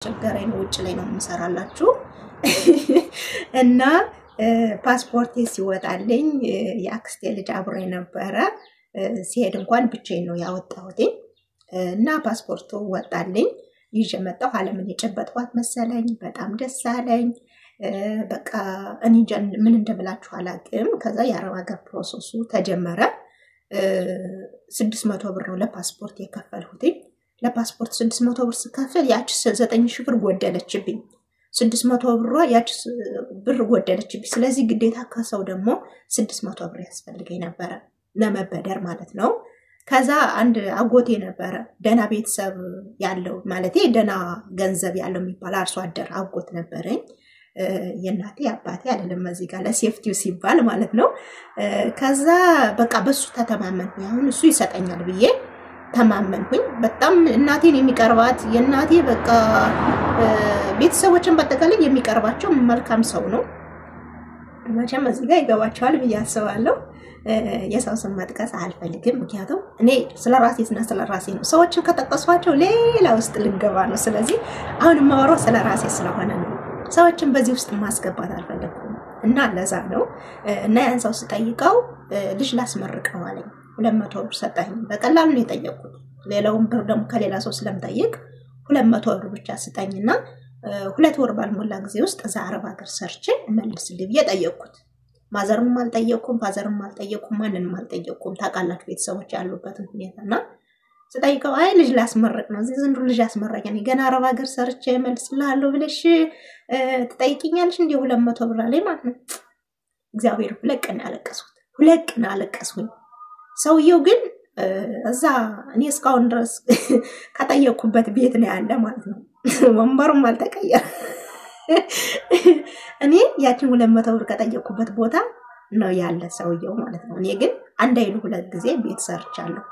ቸገረኝ ውጭ ላይ ነው የምሰራላችሁ እና ፓስፖርት ሲወጣልኝ ያክስቴ ልጅ አብሬ ነበረ ሲሄድ እንኳን ብቻዬን ነው ያወጣሁት እና ፓስፖርቱ ወጣልኝ ይዤ መጣሁ ዓለምን የጨበጥኳት መሰለኝ በጣም ደስ አለኝ በቃ እኔ ምን እንደምላችሁ አላቅም ከዛ ያረብ ሀገር ፕሮሰሱ ተጀመረ 600 ብር ነው ለፓስፖርት የከፈልሁት ለፓስፖርት 600 ብር ስከፍል ያቺ 9000 ብር ጎደለችብኝ 600 ብር ያቺ ብር ጎደለችብኝ ስለዚህ ግዴታ ከሰው ደግሞ 600 ብር ያስፈልገኝ ነበር ለመበደር ማለት ነው ከዛ አንድ አጎቴ ነበር ደና ቤተሰብ ያለው ማለቴ ደና ገንዘብ ያለው የሚባል አርሶ አደር አጎት ነበርኝ የናቴ አባቴ አይደለም እዚህ ጋር ለሴፍቲው ሲባል ማለት ነው ከዛ በቃ በሱ ተተማመንኩኝ አሁን እሱ ይሰጠኛል ብዬ ተማመንኩኝ በጣም እናቴን የሚቀርባት የናቴ በቃ ቤተሰቦችን በተቀለኝ የሚቀርባቸው መልካም ሰው ነው መቼም እዚህ ጋር ይገባቸዋል ብዬ አስባለሁ የሰው ስም መጥቀስ አልፈልግም ምክንያቱም እኔ ስለራሴና ስለራሴ ነው ሰዎችን ከተቀስዋቸው ሌላ ውስጥ ልንገባ ነው ስለዚህ አሁን ማወራው ስለራሴ ስለሆነ ነው ሰዎችን በዚህ ውስጥ ማስገባት አልፈልግም እና ለዛ ነው እና ያን ሰው ስጠይቀው ልጅ ላስመርቀው አለኝ 200 ብር ሰጣኝ በቀላሉ ነው የጠየቁት ሌላውን ብር ደግሞ ከሌላ ሰው ስለምጠይቅ 200 ብር ብቻ ስጣኝና 2 ወር ባልሞላ ጊዜ ውስጥ እዛ አረብ ሀገር ሰርቼ መልስልኝ ብዬ ጠየቅኩት ማዘርም አልጠየቁም ፋዘርም አልጠየቁም ማንንም አልጠየቁም ታቃላችሁ ቤተሰቦች ያሉበትን ሁኔታና ስጠይቀው አይ ልጅ ላስመርቅ ነው እዚህ ዘንድሮ ልጅ አስመረቀኝ ገና አረብ ሀገር ሰርቼ መልስልሃለሁ ብለሽ ትጠይቂኛለሽ እንዴ 200 ብር ላይ ማለት ነው እግዚአብሔር ሁለቀን አለቀስኩኝ ሰውየው ግን እዛ እኔ እስካሁን ድረስ ከጠየቅኩበት ቤት ነው ያለ ማለት ነው ወንበሩም አልተቀየረ እኔ ያቺን 200 ብር ከጠየቅኩበት ቦታ ነው ያለ ሰውየው ማለት ነው እኔ ግን አንድ አይሉ ሁለት ጊዜ ቤት ሰርቻለሁ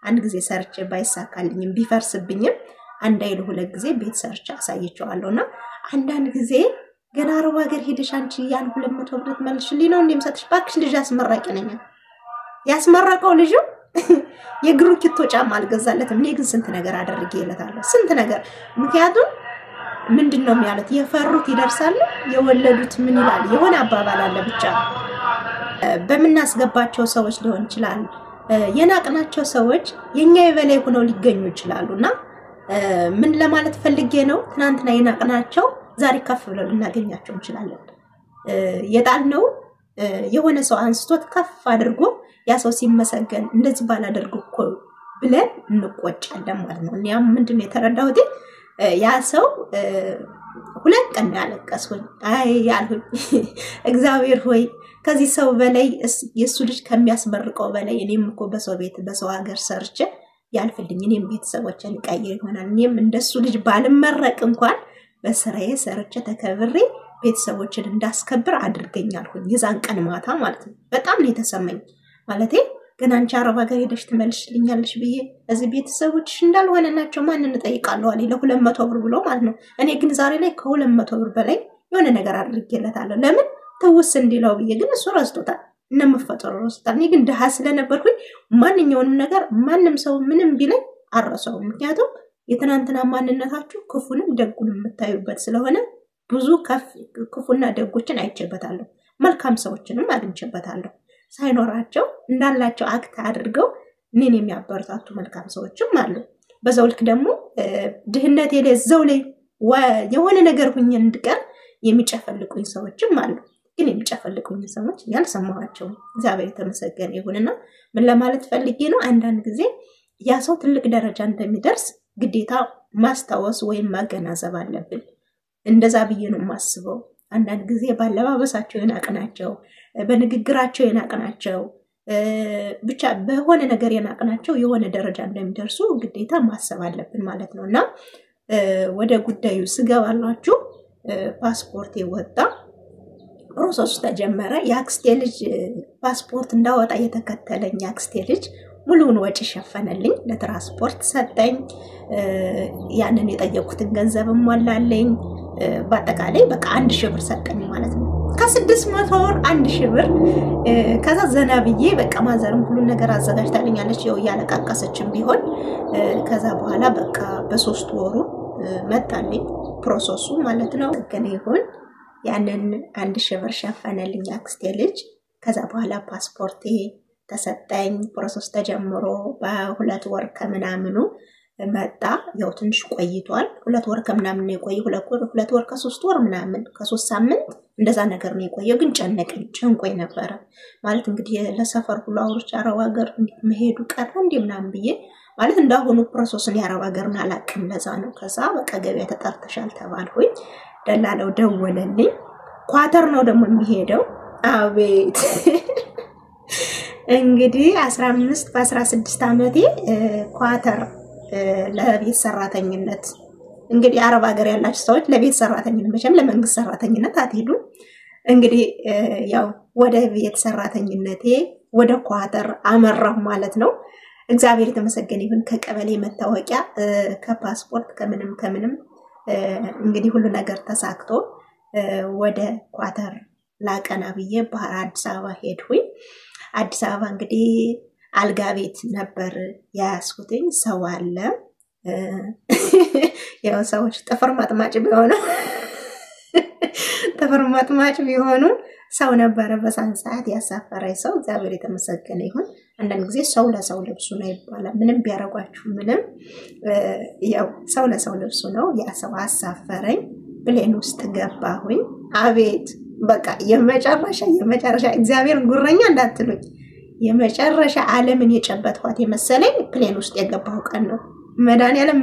አንድ ጊዜ ሰርቼ ባይሳካልኝም ቢፈርስብኝም አንድ አይሉ ሁለት ጊዜ ቤት ሰርቻ አሳይቼዋለሁና አንዳንድ ጊዜ ገና አረብ ሀገር ሄደሽ አንቺ ያን 200 ብር መልሽልኝ ነው እንደምሰጥሽ ባክሽ ልጅ አስመራቂ ነኝ ያስመረቀው ልጅ የግሩ ኪቶ ጫማ አልገዛለትም እኔ ግን ስንት ነገር አድርጌለታለሁ ስንት ነገር ምክንያቱም ምንድነው የሚያሉት የፈሩት ይደርሳል የወለዱት ምን ይላል የሆነ አባባል አለ ብቻ በመናስገባቸው ሰዎች ሊሆን ይችላል የናቅናቸው ሰዎች የኛ የበላይ ሆነው ሊገኙ ይችላሉና ምን ለማለት ፈልጌ ነው ትናንትና የናቅናቸው ዛሬ ከፍ ብለው ልናገኛቸው እንችላለን የጣልነው የሆነ ሰው አንስቶት ከፍ አድርጎ ያ ሰው ሲመሰገን እንደዚህ ባላደርጉ እኮ ብለን እንቆጫለን ማለት ነው እኛም ምንድነው የተረዳሁት ያ ሰው ሁለት ቀን ያለቀስኩኝ አይ ያልሁኝ እግዚአብሔር ሆይ ከዚህ ሰው በላይ የሱ ልጅ ከሚያስመርቀው በላይ እኔም እኮ በሰው ቤት በሰው ሀገር ሰርቼ ያልፈልኝ እኔም ቤተሰቦችን ቀይር ይሆናል እኔም እንደሱ ልጅ ባልመረቅ እንኳን በስራዬ ሰርቼ ተከብሬ ቤተሰቦችን እንዳስከብር አድርገኛልሁኝ የዛን ቀን ማታ ማለት ነው በጣም ነው የተሰማኝ ማለቴ ግን አንቺ አረብ ሀገር ሄደሽ ትመልሽልኛለሽ ብዬ እዚህ ቤተሰቦችሽ እንዳልሆነናቸው ማንን ጠይቃለሁ አለ ለ200 ብር ብሎ ማለት ነው እኔ ግን ዛሬ ላይ ከ200 ብር በላይ የሆነ ነገር አድርጌለታለሁ ለምን ተውስ እንዲለው ብዬ ግን እሱ ረስቶታል እነመፈጠሩ ረስቶታል እኔ ግን ደሃ ስለነበርኩኝ ማንኛውንም ነገር ማንንም ሰው ምንም ቢለኝ አረሰው ምክንያቱም የትናንትና ማንነታችሁ ክፉንም ደጉንም የምታዩበት ስለሆነ ብዙ ክፉና ደጎችን አይቼበታለሁ መልካም ሰዎችንም አግኝቼበታለሁ ሳይኖራቸው እንዳላቸው አክት አድርገው እኔን የሚያበረታቱ መልካም ሰዎችም አሉ በዛው ልክ ደግሞ ድህነት የለዘው ላይ የሆነ ነገር ሁኝ እንድቀር የሚጨፈልቁኝ ሰዎችም አሉ ግን የሚጨፈልቁኝ ሰዎች ያልሰማዋቸው እግዚአብሔር የተመሰገነ ይሁንና ምን ለማለት ፈልጌ ነው አንዳንድ ጊዜ ያ ሰው ትልቅ ደረጃ እንደሚደርስ ግዴታ ማስተዋወስ ወይም ማገናዘብ አለብን እንደዛ ብዬ ነው ማስበው አንዳንድ ጊዜ ባለባበሳቸው የናቀናቸው በንግግራቸው የናቀናቸው ብቻ በሆነ ነገር የናቀናቸው የሆነ ደረጃ እንደሚደርሱ ግዴታ ማሰብ አለብን ማለት ነውና ወደ ጉዳዩ ስገባላችሁ ፓስፖርት ይወጣ ፕሮሰሱ ተጀመረ ያክስቴ ልጅ ፓስፖርት እንዳወጣ የተከተለኝ ያክስቴ ልጅ ሙሉውን ወጪ ሸፈነልኝ ለትራንስፖርት ሰጠኝ ያንን የጠየቁትን ገንዘብ ሞላለኝ በአጠቃላይ በቃ 1000 ብር ሰጠኝ ማለት ነው ከ600 ወር 1000 ብር ከዛ ዘና ብዬ በቃ ማዘርም ሁሉ ነገር አዘጋጅታልኛለች ያው ያለቃቀሰችም ቢሆን ከዛ በኋላ በቃ በ3 ወሩ መጣልኝ ፕሮሰሱ ማለት ነው ግን ይሁን ያንን 1000 ብር ሸፈነልኝ አክስቴ ልጅ ከዛ በኋላ ፓስፖርቴ ተሰጠኝ ፕሮሰስ ተጀምሮ በ2 ወር ከምናምኑ መጣ ያው ትንሽ ቆይቷል 2 ወር ከምናምን ነው የቆየው 2 ወር ከ3 ወር ምናምን ከ3 ሳምንት እንደዛ ነገር ነው የቆየው ግን ጨንቆኝ ነበር ማለት እንግዲህ ለሰፈር ሁሉ አውሮች አረብ ሀገር መሄዱ ቀረ እንዴ ምናምን ብዬ ማለት እንዳሁኑ ፕሮሰስን ያረብ ሀገርን አላቅም ለዛ ነው ከዛ በቃ ገበያ ተጣርተሻል ተባልኩኝ ደላለው ደወለልኝ ኳተር ነው ደግሞ የሚሄደው አቤት እንግዲህ 15 በ16 አመቴ ኳተር ለቤት ሰራተኝነት እንግዲህ አረብ ሀገር ያላችሁ ሰዎች ለቤት ሰራተኝነት መቼም ለመንግስት ሰራተኝነት አትሄዱ እንግዲህ ያው ወደ ቤት ሰራተኝነቴ ወደ ኳተር አመራሁ ማለት ነው እግዚአብሔር የተመሰገነ ይሁን ከቀበሌ መታወቂያ ከፓስፖርት ከምንም እንግዲህ ሁሉ ነገር ተሳክቶ ወደ ኳተር ላቀና ብዬ ባህር አዲስ አበባ ሄድኩኝ አዲስ አበባ እንግዲህ አልጋ ቤት ነበር ያስኩትኝ ሰው አለ ያው ሰዎች ጥፍር ማጥማጭ ቢሆኑ ሰው ነበር በሳን ሰዓት ያሳፈረኝ ሰው እግዚአብሔር የተመሰገነ ይሁን አንዳንድ ጊዜ ሰው ለሰው ልብሱ ነው ይባላል ምንም ቢያረጋችሁ ምንም ያው ሰው ለሰው ልብሱ ነው ያ ሰው አሳፈረኝ ፕሌን ውስጥ ገባሁኝ አቤት በቃ የመጨረሻ እግዚአብሔር ጉረኛ እንዳትሉኝ የመጨረሻ ዓለምን የጨበጥኳት የመሰለኝ ፕሌን ውስጥ የገባው ቀን ነው መድኃኒዓለም